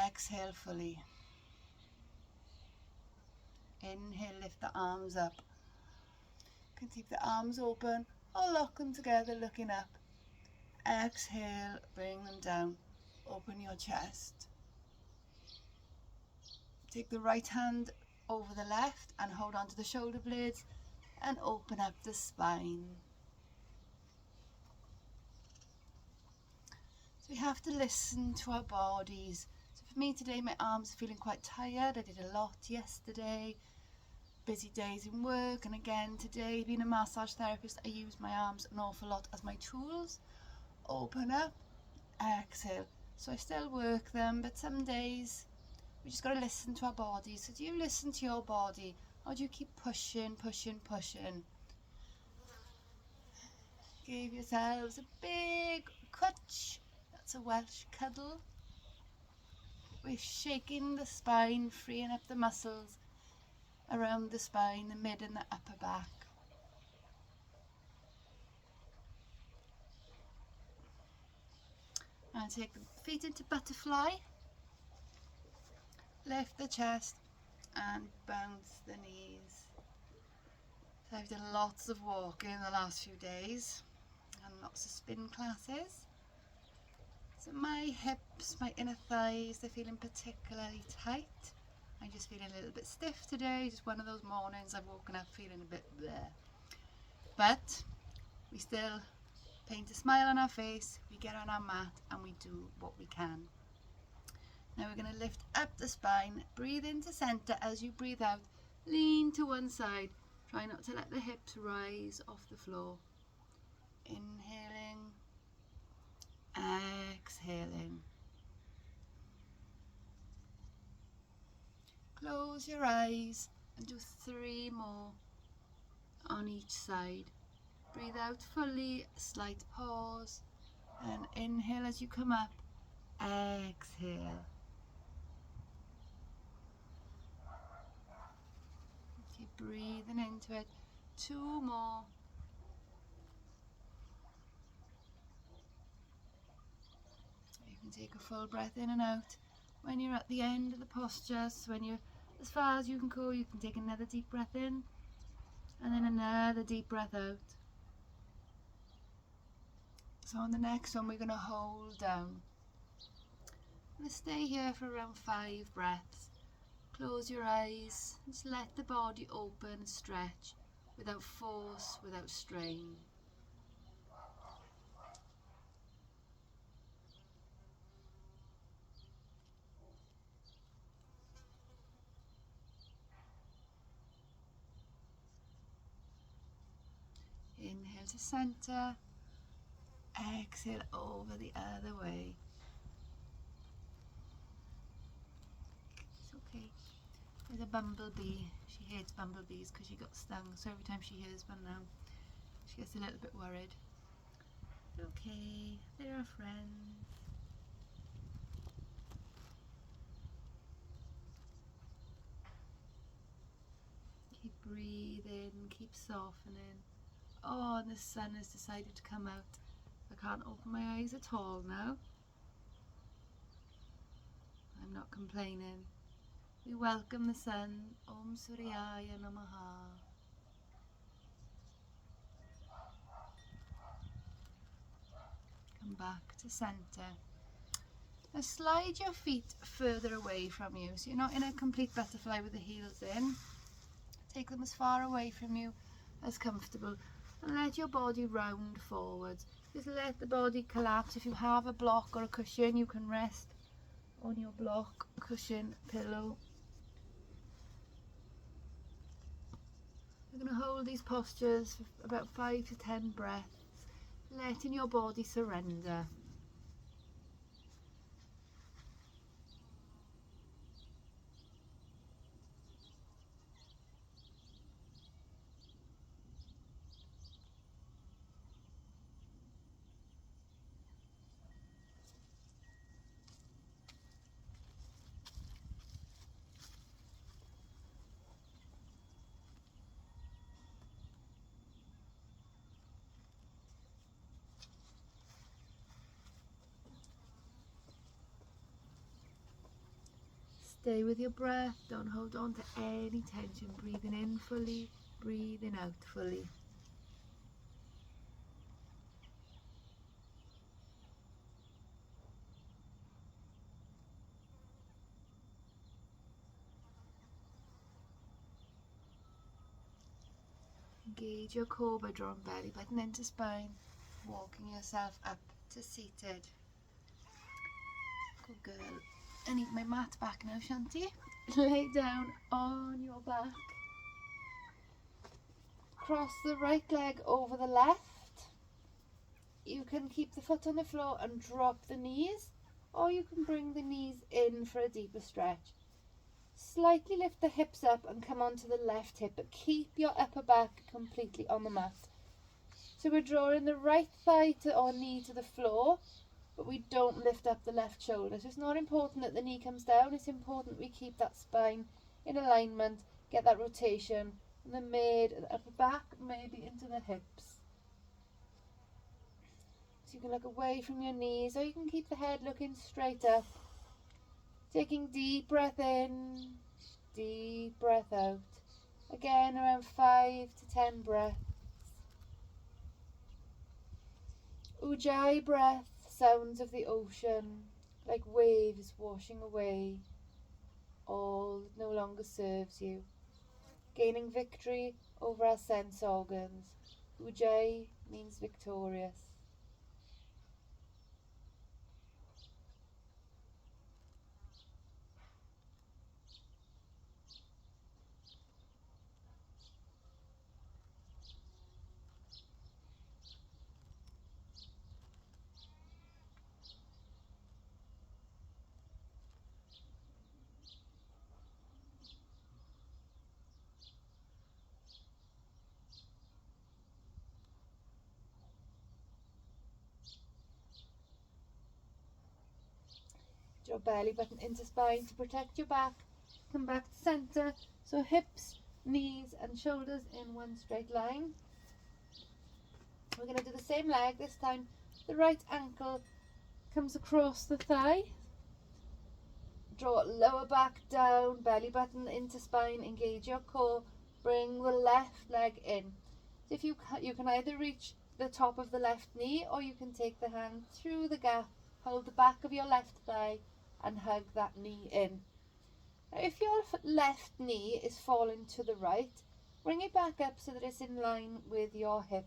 Exhale fully. Inhale, lift the arms up. You can keep the arms open or lock them together looking up. Exhale, bring them down. Open your chest. Take the right hand over the left and hold on to the shoulder blades and open up the spine. So we have to listen to our bodies. So for me today, my arms are feeling quite tired. I did a lot yesterday. Busy days in work, and again today, being a massage therapist, I use my arms an awful lot as my tools. Open up, exhale. So I still work them, but some days we just got to listen to our bodies. So do you listen to your body, or do you keep pushing? Give yourselves a big cwtch. That's a Welsh cuddle. We're shaking the spine, freeing up the muscles around the spine, the mid and the upper back. And take the feet into butterfly. Lift the chest and bounce the knees. So I've done lots of walking the last few days and lots of spin classes. So my hips, my inner thighs, they're feeling particularly tight. I'm just feeling a little bit stiff today. Just one of those mornings I've woken up feeling a bit bleh. But we still paint a smile on our face, we get on our mat and we do what we can. Now we're going to lift up the spine, breathe into center. As you breathe out, lean to one side. Try not to let the hips rise off the floor. Inhaling, exhaling. Close your eyes and do 3 more on each side. Breathe out fully, slight pause, and inhale as you come up, exhale. Keep breathing into it. 2 more. You can take a full breath in and out. When you're at the end of the posture, so when you're as far as you can go, you can take another deep breath in and then another deep breath out. So on the next one, we're going to hold down. I'm going to stay here for around 5 breaths. Close your eyes, just let the body open and stretch without force, without strain. Inhale to center, exhale over the other way. It's okay. There's a bumblebee. She hates bumblebees because she got stung, so every time she hears one now, she gets a little bit worried. Okay, they're our friends. Keep breathing, keep softening. Oh, and the sun has decided to come out. I can't open my eyes at all now. I'm not complaining. We welcome the sun. Om Suryaya Namaha. Come back to center. Now slide your feet further away from you, so you're not in a complete butterfly with the heels in. Take them as far away from you as comfortable and let your body round forwards. Just let the body collapse. If you have a block or a cushion, you can rest on your block, cushion, pillow. We're going to hold these postures for about 5 to 10 breaths, letting your body surrender. Stay with your breath, don't hold on to any tension. Breathing in fully, breathing out fully. Engage your core by drawing belly button into spine, walking yourself up to seated. Good girl. I need my mat back now, Shanti. Lay down on your back. Cross the right leg over the left. You can keep the foot on the floor and drop the knees, or you can bring the knees in for a deeper stretch. Slightly lift the hips up and come onto the left hip, but keep your upper back completely on the mat. So we're drawing the right thigh or knee to the floor, but we don't lift up the left shoulder. So it's not important that the knee comes down, it's important we keep that spine in alignment, get that rotation from the mid and upper back, maybe into the hips. So you can look away from your knees, or you can keep the head looking straight up. Taking deep breath in, deep breath out. Again, around 5 to 10 breaths. Ujjayi breath, sounds of the ocean, like waves washing away all that no longer serves you. Gaining victory over our sense organs. Ujjayi means victorious. Draw belly button into spine to protect your back. Come back to center. So hips, knees and shoulders in one straight line. We're going to do the same leg. This time the right ankle comes across the thigh. Draw lower back down, belly button into spine, engage your core. Bring the left leg in. So if you can either reach the top of the left knee, or you can take the hand through the gap, hold the back of your left thigh and hug that knee in. Now if your left knee is falling to the right, bring it back up so that it's in line with your hip.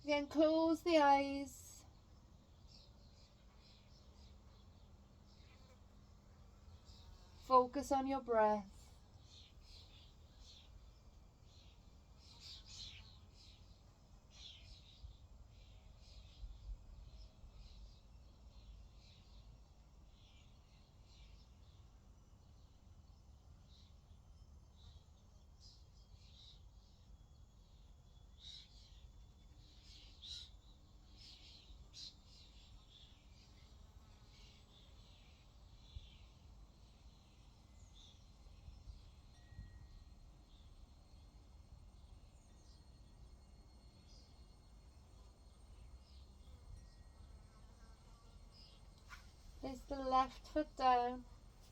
Again, close the eyes. Focus on your breath. Place the left foot down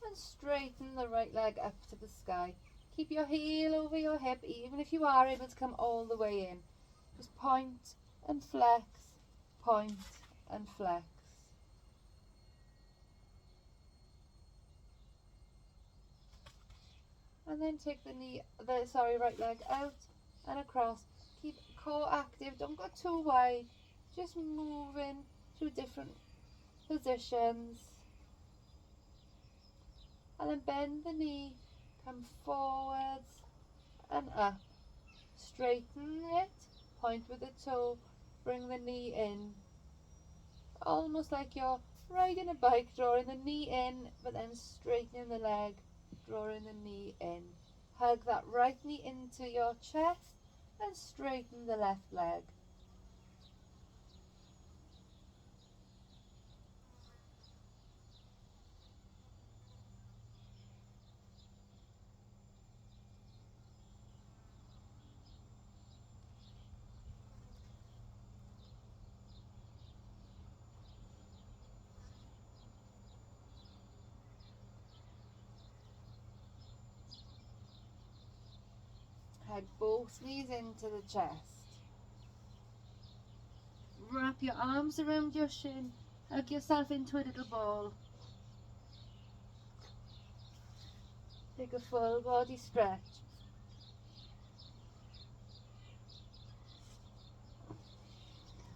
and straighten the right leg up to the sky. Keep your heel over your hip, even if you are able to come all the way in. Just point and flex, point and flex. And then take the right leg out and across. Keep core active, don't go too wide, just moving through different positions. And then bend the knee, come forwards and up. Straighten it, point with the toe, bring the knee in. Almost like you're riding a bike, drawing the knee in, but then straightening the leg, drawing the knee in. Hug that right knee into your chest and straighten the left leg. Peg both knees into the chest. Wrap your arms around your shin. Hug yourself into a little ball. Take a full body stretch.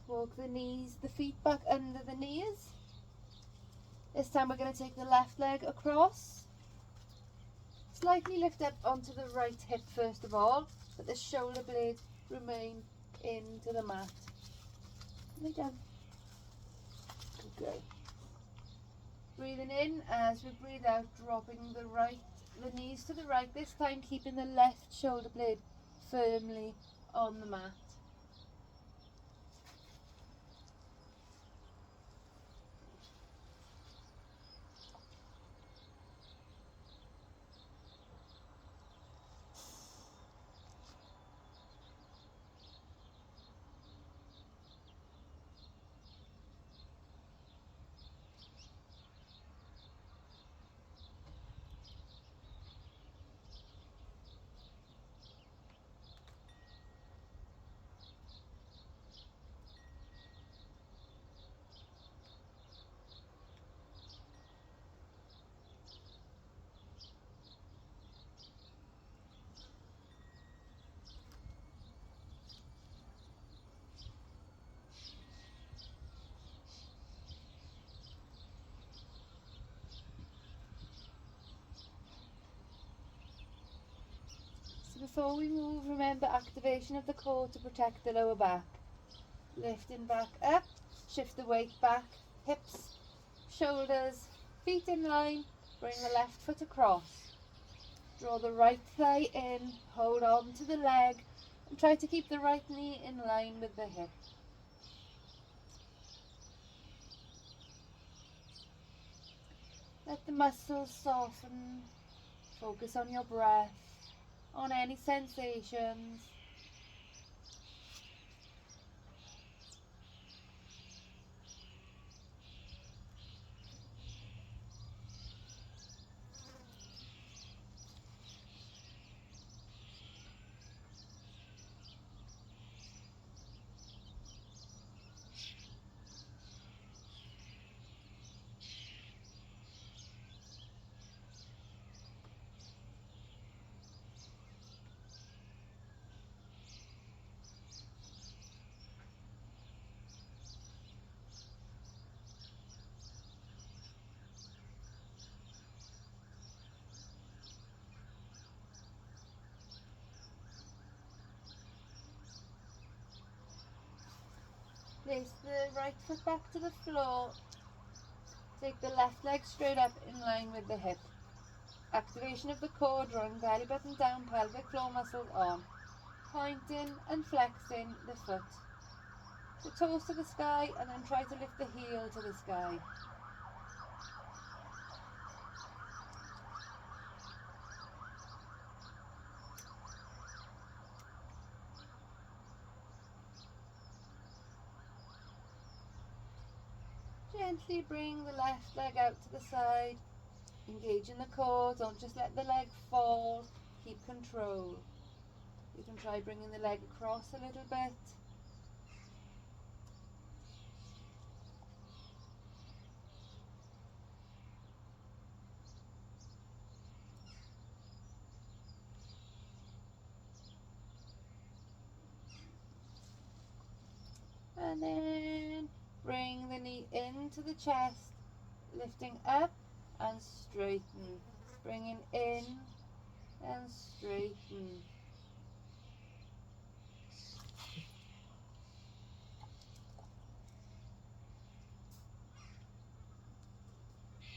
Walk the feet back under the knees. This time we're going to take the left leg across. Slightly lift up onto the right hip first of all, but the shoulder blades remain into the mat. Lay down. Good. Breathing in as we breathe out, dropping the knees to the right, this time keeping the left shoulder blade firmly on the mat. So before we move, remember activation of the core to protect the lower back. Lifting back up, shift the weight back, hips, shoulders, feet in line, bring the left foot across. Draw the right thigh in, hold on to the leg, and try to keep the right knee in line with the hip. Let the muscles soften, focus on your breath, on any sensations. Place the right foot back to the floor. Take the left leg straight up in line with the hip. Activation of the core, drawing belly button down, pelvic floor muscles on. Pointing and flexing the foot. The toes to the sky and then try to lift the heel to the sky. Gently bring the left leg out to the side. Engage in the core, don't just let the leg fall. Keep control. You can try bringing the leg across a little bit. And then bring the knee into the chest, lifting up and straighten. Bringing in and straighten.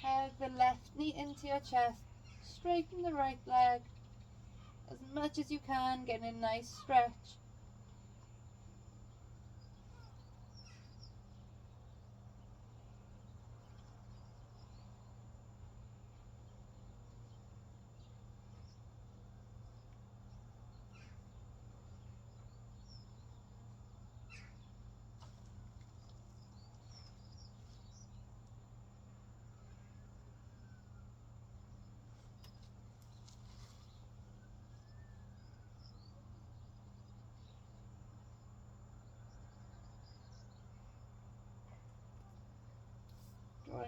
Hug the left knee into your chest, straighten the right leg as much as you can, getting a nice stretch.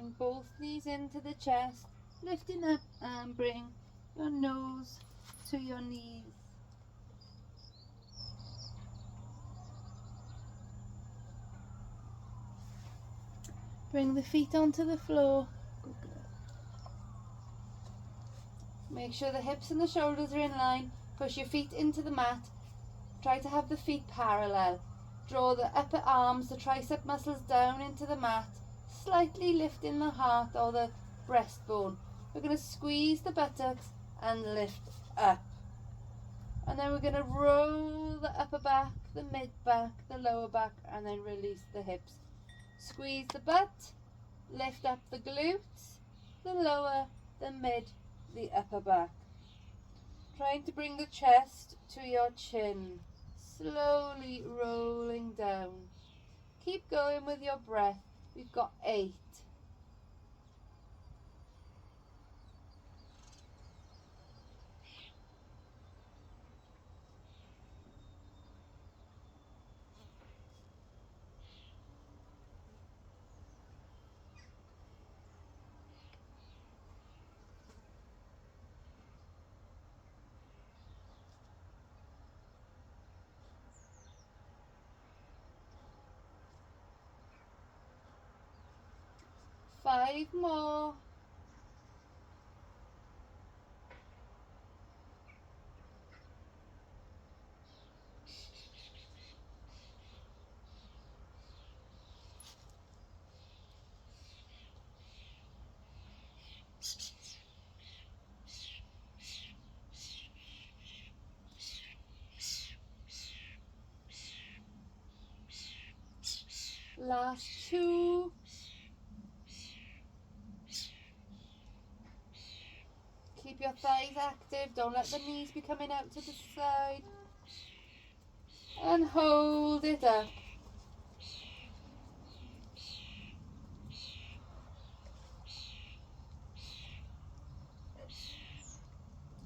Bring both knees into the chest, lifting up and bring your nose to your knees. Bring the feet onto the floor. Good girl. Make sure the hips and the shoulders are in line. Push your feet into the mat. Try to have the feet parallel. Draw the upper arms, the tricep muscles down into the mat, slightly lifting the heart or the breastbone. We're going to squeeze the buttocks and lift up. And then we're going to roll the upper back, the mid back, the lower back, and then release the hips. Squeeze the butt, lift up the glutes, the lower, the mid, the upper back. Trying to bring the chest to your chin. Slowly rolling down. Keep going with your breath. We've got 8. Five more. Last 2. Keep your thighs active. Don't let the knees be coming out to the side. And hold it up.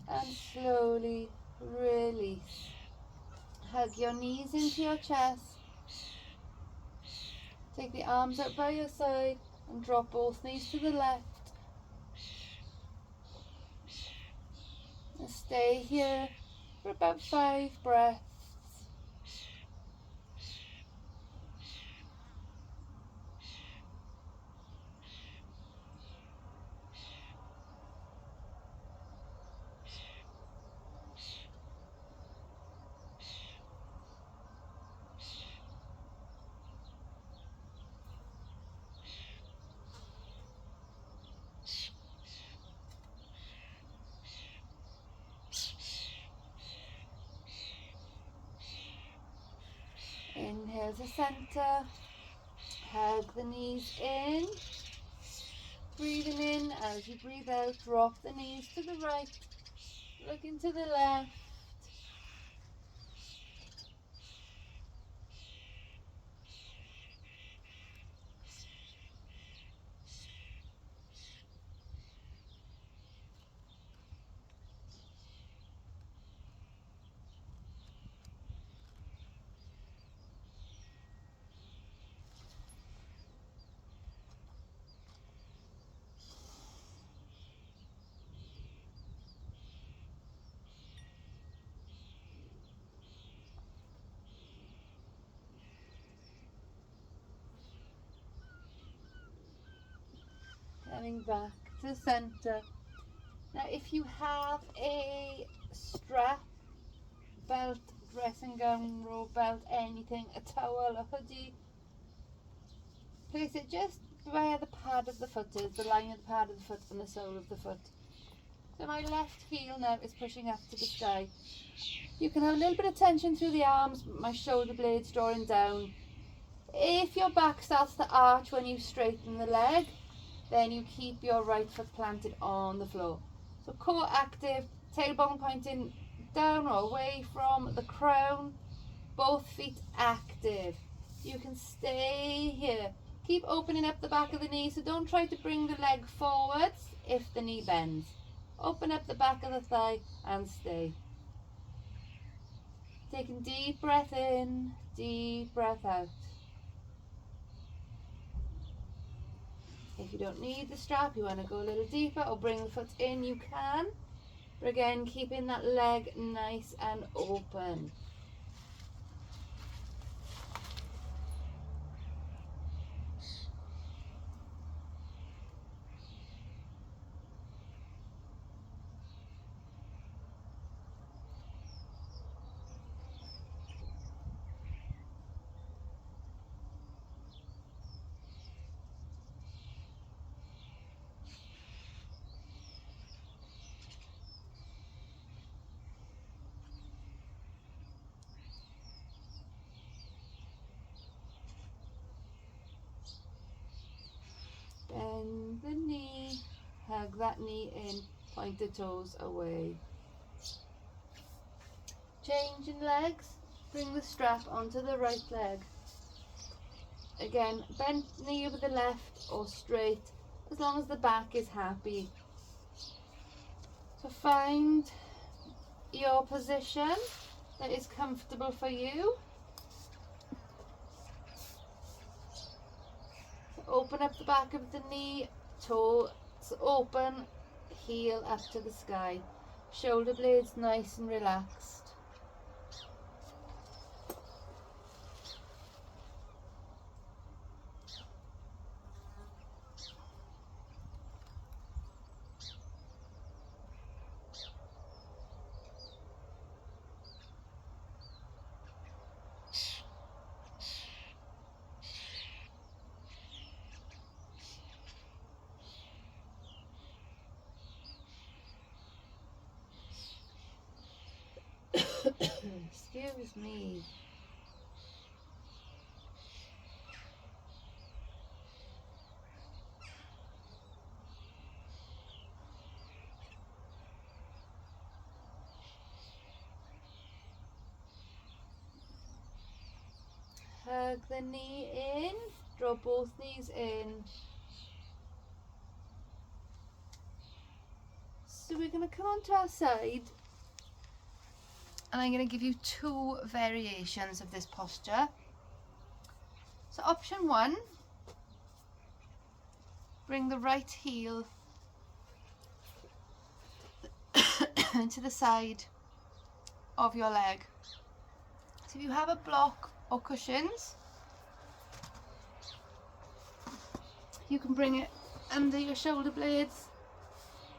And slowly release. Hug your knees into your chest. Take the arms out by your side and drop both knees to the left. And stay here for about 5 breaths. Inhale to center. Hug the knees in. Breathing in. As you breathe out, drop the knees to the right. Looking to the left. Coming back to center. Now if you have a strap, belt, dressing gown, robe belt, anything, a towel, a hoodie, place it just where the pad of the foot is, the line of the pad of the foot and the sole of the foot. So my left heel now is pushing up to the sky. You can have a little bit of tension through the arms, my shoulder blades drawing down. If your back starts to arch when you straighten the leg, then you keep your right foot planted on the floor. So core active, tailbone pointing down or away from the crown, both feet active. You can stay here. Keep opening up the back of the knee, so don't try to bring the leg forwards if the knee bends. Open up the back of the thigh and stay. Taking deep breath in, deep breath out. If you don't need the strap, you want to go a little deeper or bring the foot in, you can. But again, keeping that leg nice and open. Bend the knee, hug that knee in, point the toes away. Changing legs, bring the strap onto the right leg. Again, bend knee over the left or straight, as long as the back is happy. So find your position that is comfortable for you. Open up the back of the knee, toes open, heel up to the sky. Shoulder blades nice and relaxed. Excuse me. Hug the knee in, draw both knees in. So we're going to come onto our side and I'm going to give you two variations of this posture. So option one, bring the right heel to the side of your leg. So if you have a block or cushions, you can bring it under your shoulder blades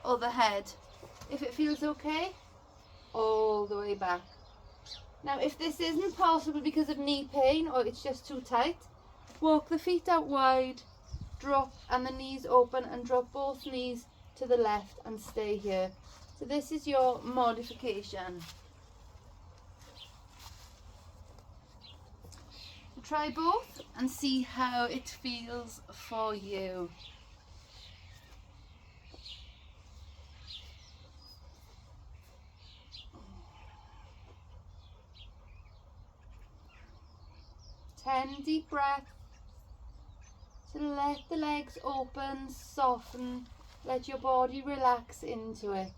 or the head. If it feels okay, all the way back. Now if this isn't possible because of knee pain or it's just too tight, walk the feet out wide, drop and the knees open and drop both knees to the left and stay here. So this is your modification. Try both and see how it feels for you. Ten deep breaths. So let the legs open, soften, let your body relax into it.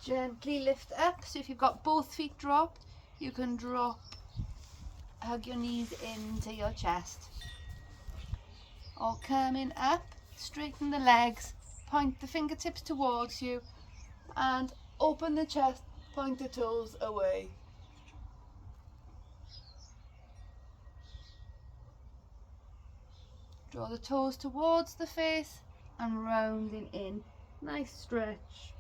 Gently lift up. So if you've got both feet dropped, you can hug your knees into your chest. Or coming up, straighten the legs, point the fingertips towards you and open the chest, point the toes away. Draw the toes towards the face and rounding in. Nice stretch.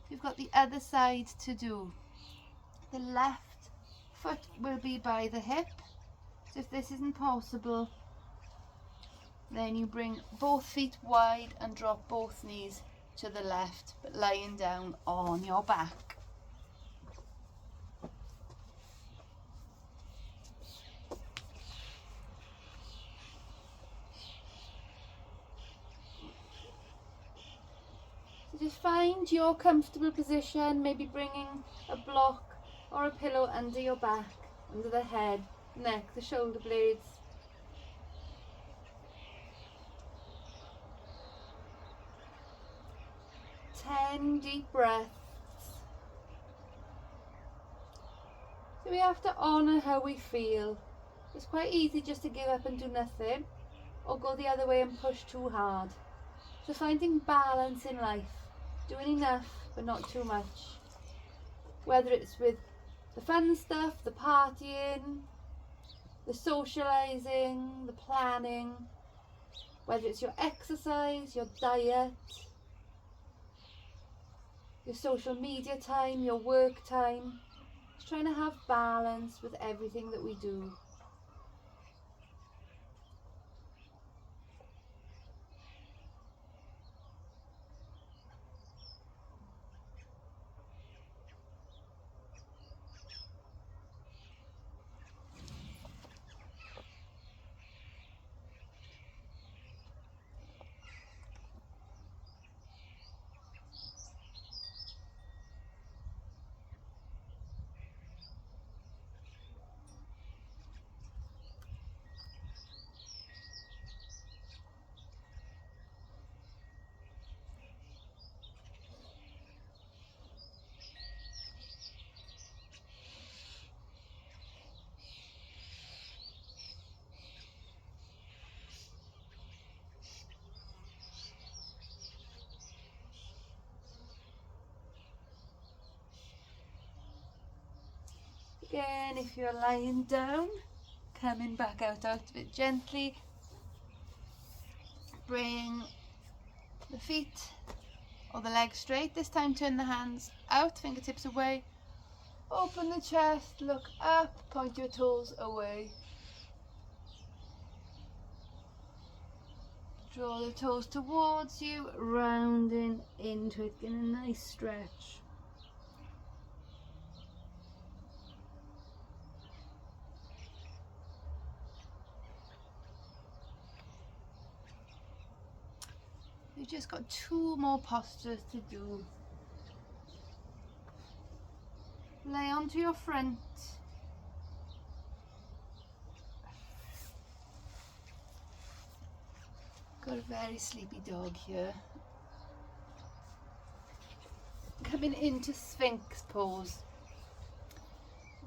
You've got the other side to do. The left foot will be by the hip. So if this isn't possible, then you bring both feet wide and drop both knees to the left, but lying down on your back. So just find your comfortable position, maybe bringing a block or a pillow under your back, under the head, neck, the shoulder blades. Ten deep breaths. So we have to honour how we feel. It's quite easy just to give up and do nothing, or go the other way and push too hard. So finding balance in life, doing enough but not too much. Whether it's with the fun stuff, the partying, the socialising, the planning, whether it's your exercise, your diet, your social media time, your work time. Just trying to have balance with everything that we do. Again, if you're lying down, coming back out of it gently. Bring the feet or the legs straight. This time turn the hands out, fingertips away. Open the chest, look up, point your toes away. Draw the toes towards you, rounding into it, getting a nice stretch. You've just got 2 more postures to do. Lay onto your front. Got a very sleepy dog here. Coming into Sphinx pose.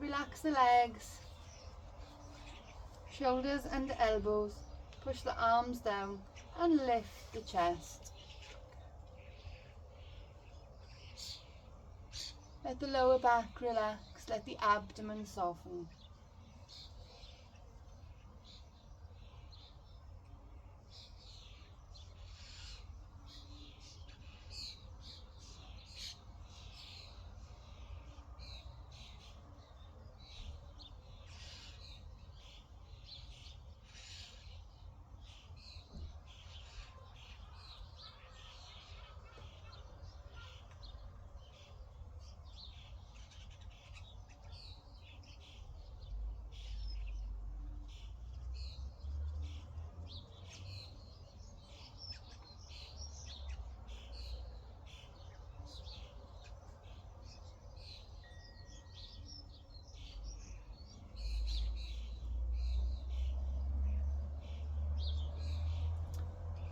Relax the legs, shoulders and elbows. Push the arms down and lift the chest. Let the lower back relax, let the abdomen soften.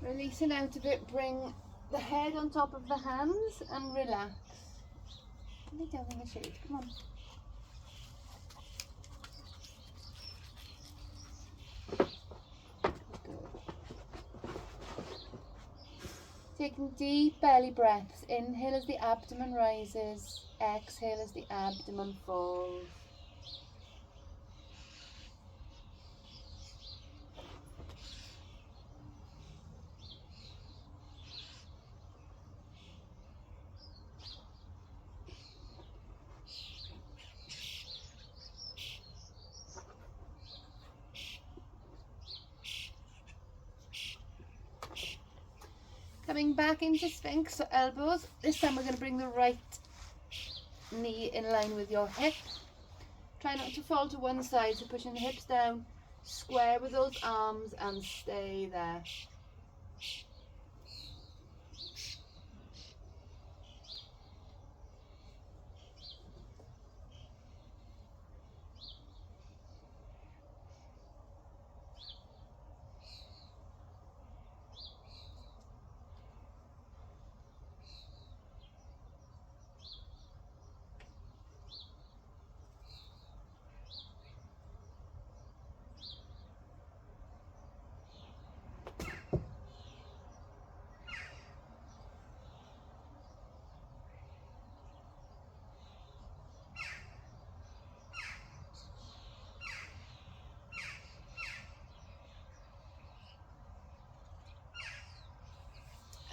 Releasing out a bit, bring the head on top of the hands and relax. Lay down in the shade, come on. Taking deep belly breaths. Inhale as the abdomen rises. Exhale as the abdomen falls. Coming back into Sphinx, so elbows. This time we're going to bring the right knee in line with your hip. Try not to fall to one side, so pushing the hips down, square with those arms and stay there.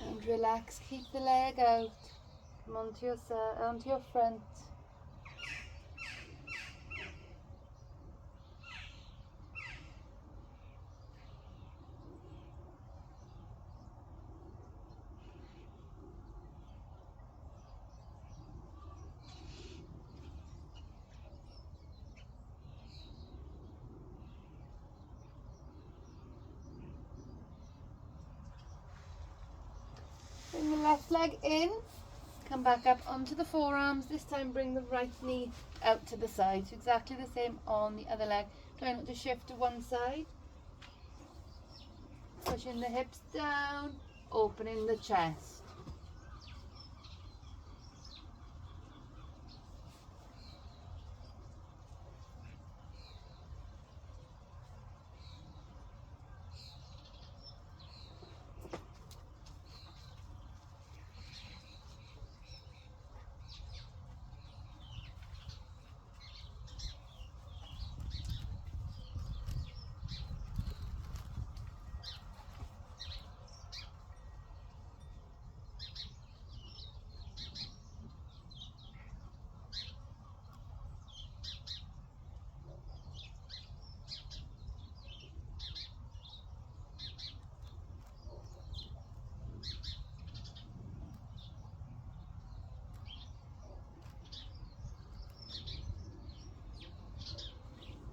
And relax, keep the leg out. Come onto your front. Bring the left leg in. Come back up onto the forearms. This time bring the right knee out to the side. So exactly the same on the other leg. Try not to shift to one side. Pushing the hips down, opening the chest.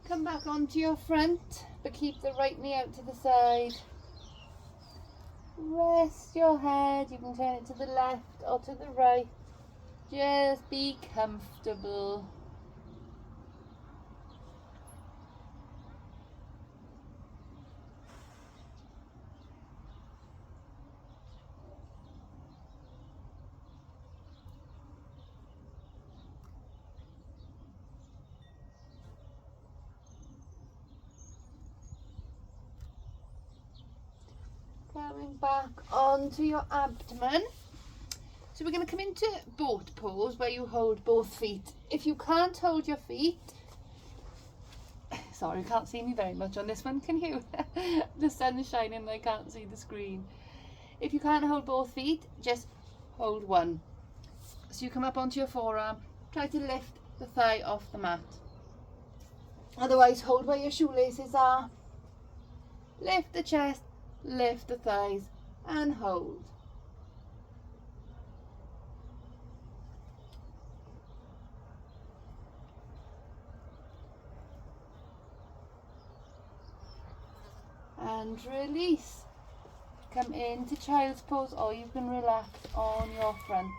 Come back onto your front, but keep the right knee out to the side. Rest your head. You can turn it to the left or to the right. Just be comfortable. Coming back onto your abdomen. So we're going to come into boat pose where you hold both feet. If you can't hold your feet, sorry, you can't see me very much on this one, can you? The sun is shining and I can't see the screen. If you can't hold both feet, just hold one. So you come up onto your forearm, try to lift the thigh off the mat. Otherwise, hold where your shoelaces are. Lift the chest, lift the thighs and hold. And release. Come into child's pose or you can relax on your front.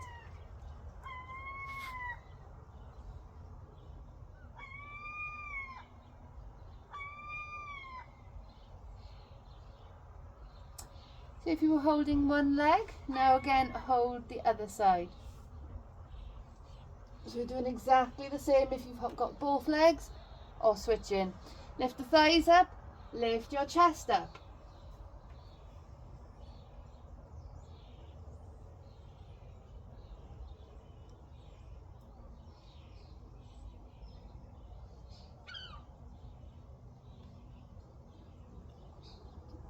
So So if you were holding one leg, now again hold the other side. So we're doing exactly the same if you've got both legs, or switching. Lift the thighs up, lift your chest up.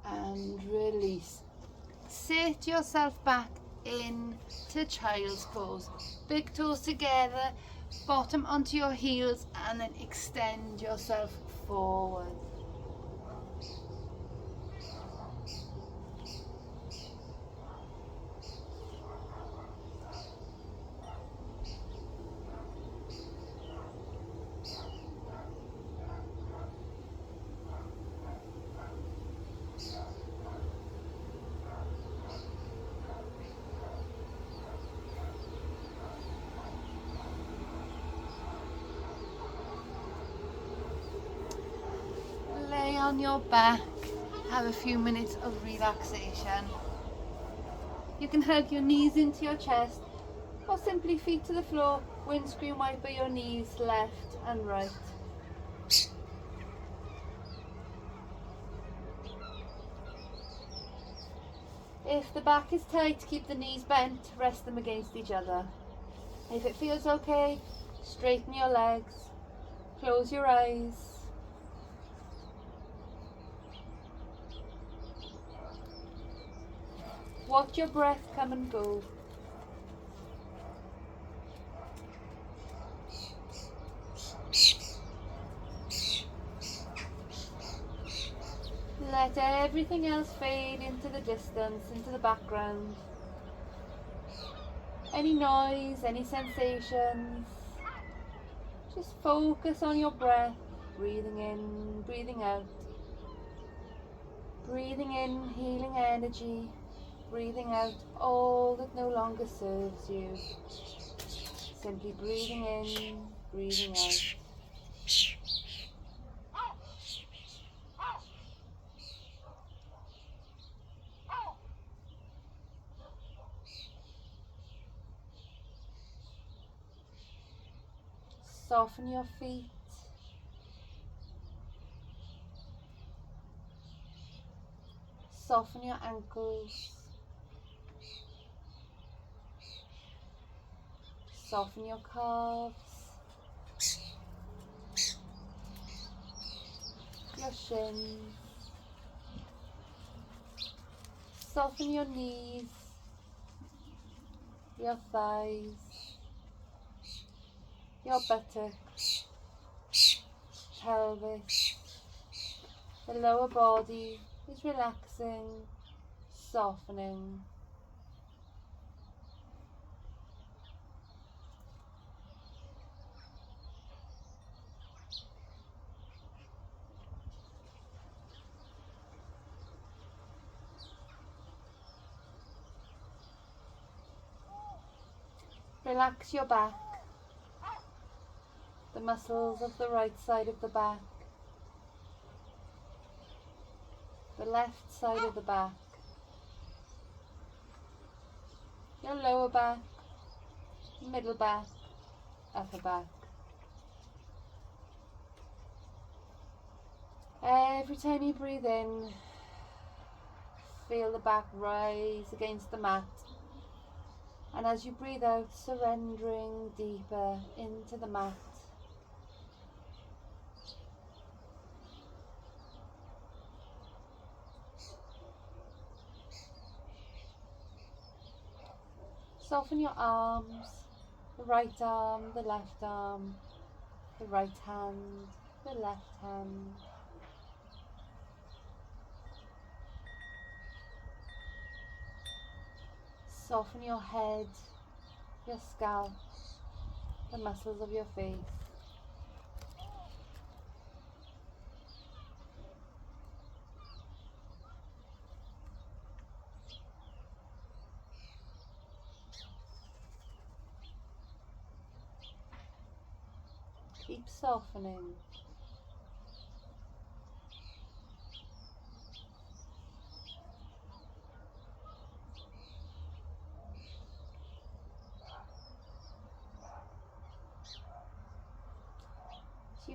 And release. Sit yourself back into child's pose. Big toes together, bottom onto your heels, and then extend yourself forward. Lay on your back, have a few minutes of relaxation. You can hug your knees into your chest, or simply feet to the floor, windscreen wiper your knees left and right. If the back is tight, keep the knees bent, rest them against each other. If it feels okay, straighten your legs, close your eyes. Watch your breath come and go. Let everything else fade into the distance, into the background. Any noise, any sensations. Just focus on your breath, breathing in, breathing out. Breathing in, healing energy. Breathing out all that no longer serves you. Simply breathing in, breathing out. Soften your feet. Soften your ankles. Soften your calves. Your shins. Soften your knees. Your thighs. Your buttocks. Pelvis. The lower body is relaxing, softening. Relax your back, the muscles of the right side of the back, the left side of the back, your lower back, middle back, upper back. Every time you breathe in, feel the back rise against the mat. And as you breathe out, surrendering deeper into the mat. Soften your arms, the right arm, the left arm, the right hand, the left hand. Soften your head, your scalp, the muscles of your face. Keep softening.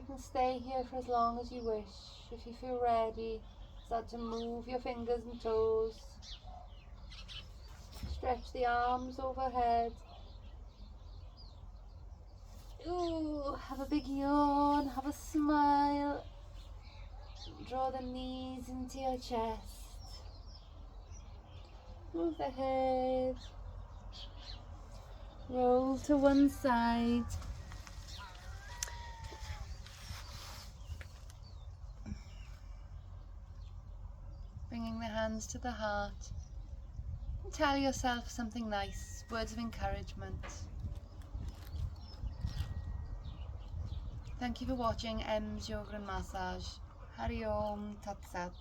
can stay here for as long as you wish. If you feel ready, start to move your fingers and toes. Stretch the arms overhead. Ooh, have a big yawn, have a smile. Draw the knees into your chest. Move the head. Roll to one side. Bringing the hands to the heart. And tell yourself something nice, words of encouragement. Thank you for watching Em's Yoga and Massage. Hari Om Tat Sat.